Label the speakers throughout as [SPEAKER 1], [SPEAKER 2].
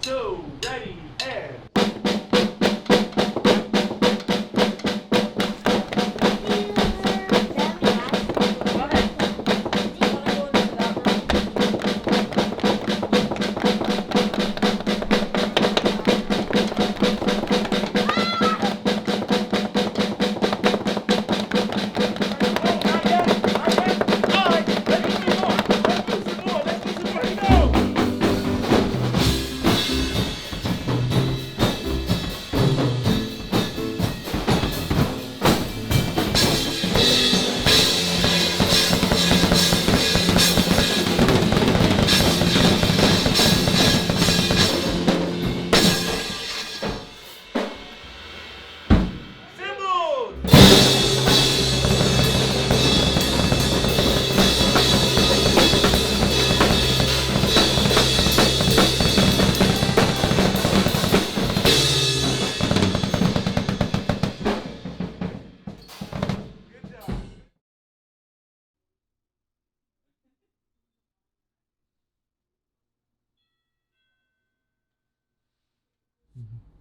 [SPEAKER 1] 2, ready, and...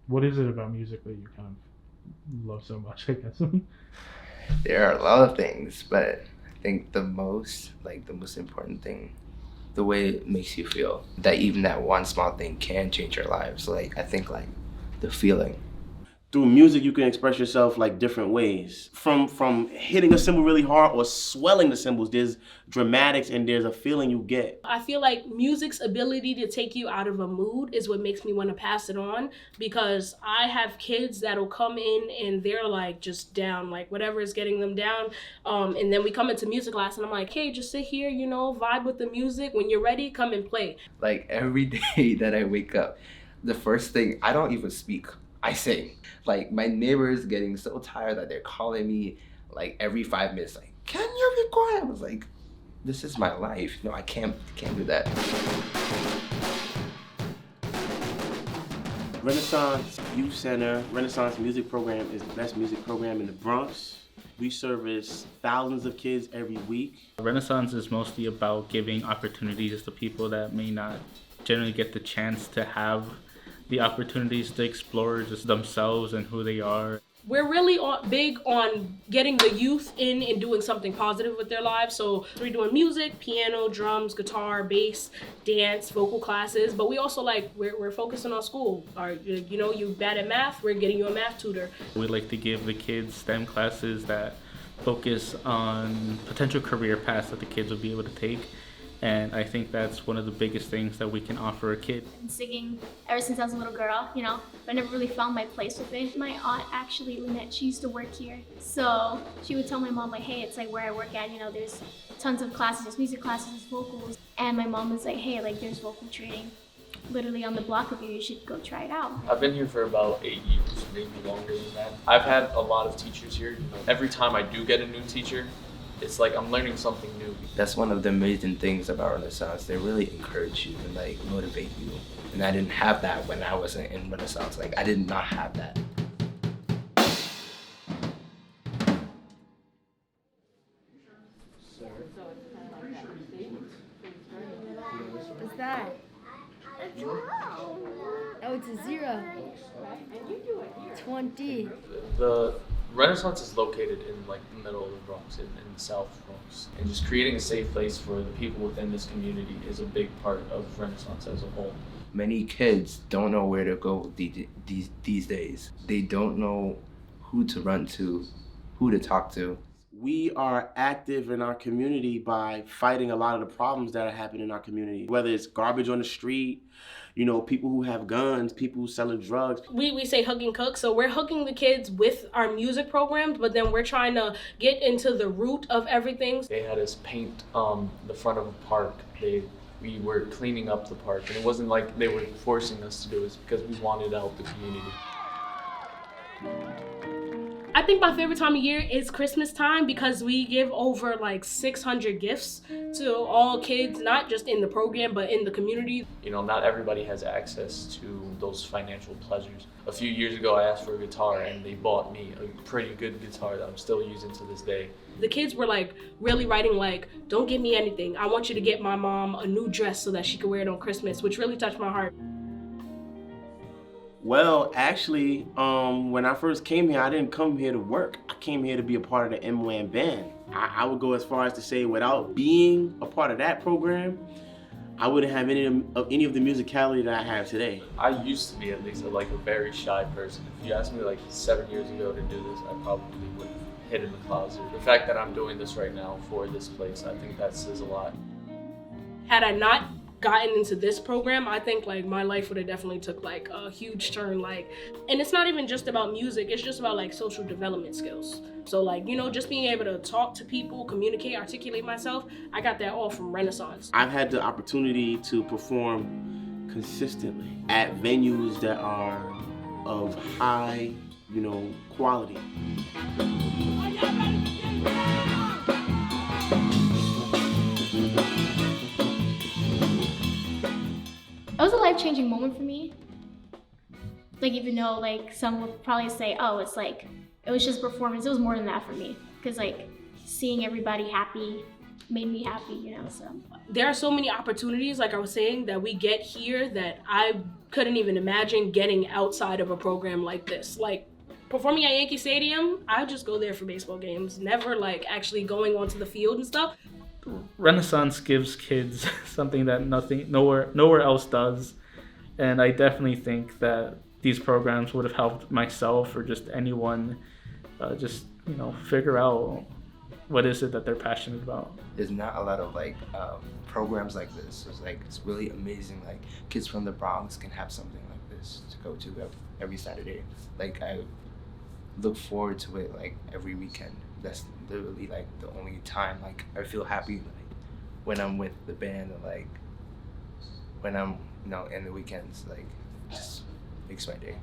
[SPEAKER 2] What is it about music that you kind of love so much, I guess?
[SPEAKER 3] There are a lot of things, but I think the most important thing, the way it makes you feel. That even that one small thing can change your lives. Like, I think like the feeling.
[SPEAKER 4] Through music, you can express yourself like different ways. From hitting a cymbal really hard or swelling the cymbals, there's dramatics and there's a feeling you get.
[SPEAKER 5] I feel like music's ability to take you out of a mood is what makes me want to pass it on, because I have kids that'll come in and they're like just down, like whatever is getting them down. And then we come into music class and I'm like, hey, just sit here, you know, vibe with the music. When you're ready, come and play.
[SPEAKER 3] Like every day that I wake up, the first thing, I don't even speak. I sing. Like, my neighbors getting so tired that they're calling me like every 5 minutes, like, can you be quiet? I was like, this is my life. No, I can't do that.
[SPEAKER 4] Renaissance Youth Center, Renaissance Music Program is the best music program in the Bronx. We service thousands of kids every week.
[SPEAKER 2] Renaissance is mostly about giving opportunities to people that may not generally get the chance to have the opportunities to explore just themselves and who they are.
[SPEAKER 5] We're really big on getting the youth in and doing something positive with their lives. So we're doing music, piano, drums, guitar, bass, dance, vocal classes. But we also we're focusing on school. Or, you know, you bad at math, we're getting you a math tutor.
[SPEAKER 2] We like to give the kids STEM classes that focus on potential career paths that the kids will be able to take. And I think that's one of the biggest things that we can offer a kid.
[SPEAKER 6] I've been singing ever since I was a little girl, you know, but I never really found my place with it. My aunt, actually, Lynette, she used to work here. So she would tell my mom, like, hey, it's like where I work at, you know, there's tons of classes, there's music classes, there's vocals. And my mom was like, hey, like, there's vocal training literally on the block of you should go try it out.
[SPEAKER 7] I've been here for about 8 years, maybe longer than that. I've had a lot of teachers here. Every time I do get a new teacher, it's like I'm learning something new.
[SPEAKER 3] That's one of the amazing things about Renaissance. They really encourage you and like motivate you. And I didn't have that when I was in Renaissance. Like, I did not have that.
[SPEAKER 8] What's that? Oh, it's a 0. 20.
[SPEAKER 7] The Renaissance is located in like the middle of the Bronx, in the South Bronx. And just creating a safe place for the people within this community is a big part of Renaissance as a whole.
[SPEAKER 3] Many kids don't know where to go these days. They don't know who to run to, who to talk to.
[SPEAKER 4] We are active in our community by fighting a lot of the problems that are happening in our community. Whether it's garbage on the street, you know, people who have guns, people who selling drugs.
[SPEAKER 5] We say hug and cook, so we're hooking the kids with our music programs, but then we're trying to get into the root of everything.
[SPEAKER 7] They had us paint the front of a park. We were cleaning up the park, and it wasn't like they were forcing us to do it, it's because we wanted to help the community.
[SPEAKER 5] I think my favorite time of year is Christmas time, because we give over like 600 gifts to all kids, not just in the program, but in the community.
[SPEAKER 7] You know, not everybody has access to those financial pleasures. A few years ago, I asked for a guitar, and they bought me a pretty good guitar that I'm still using to this day.
[SPEAKER 5] The kids were like really writing like, don't give me anything. I want you to get my mom a new dress so that she could wear it on Christmas, which really touched my heart.
[SPEAKER 4] Well, actually, when I first came here, I didn't come here to work. I came here to be a part of the MWAN band. I would go as far as to say, without being a part of that program, I wouldn't have any of the musicality that I have today.
[SPEAKER 7] I used to be at least like a very shy person. If you asked me like 7 years ago to do this, I probably would have hid in the closet. The fact that I'm doing this right now for this place, I think that says a lot.
[SPEAKER 5] Had I not gotten into this program, I think like my life would have definitely took like a huge turn. Like, and it's not even just about music, it's just about like social development skills. So like, you know, just being able to talk to people, communicate, articulate myself, I got that all from Renaissance.
[SPEAKER 4] I've had the opportunity to perform consistently at venues that are of high, you know, quality.
[SPEAKER 6] It was a life-changing moment for me. Like, even though like some would probably say, oh, it's like, it was just performance, it was more than that for me. Because like seeing everybody happy made me happy, you know, so.
[SPEAKER 5] There are so many opportunities, like I was saying, that we get here that I couldn't even imagine getting outside of a program like this. Like performing at Yankee Stadium, I just go there for baseball games, never like actually going onto the field and stuff.
[SPEAKER 2] Renaissance gives kids something that nowhere else does, and I definitely think that these programs would have helped myself or just anyone just, you know, figure out what is it that they're passionate about.
[SPEAKER 3] There's not a lot of like programs like this. So it's really amazing. Like kids from the Bronx can have something like this to go to every Saturday. Like I look forward to it like every weekend. That's literally like the only time like I feel happy, like when I'm with the band, or like when I'm, you know, in the weekends. Like just makes my day.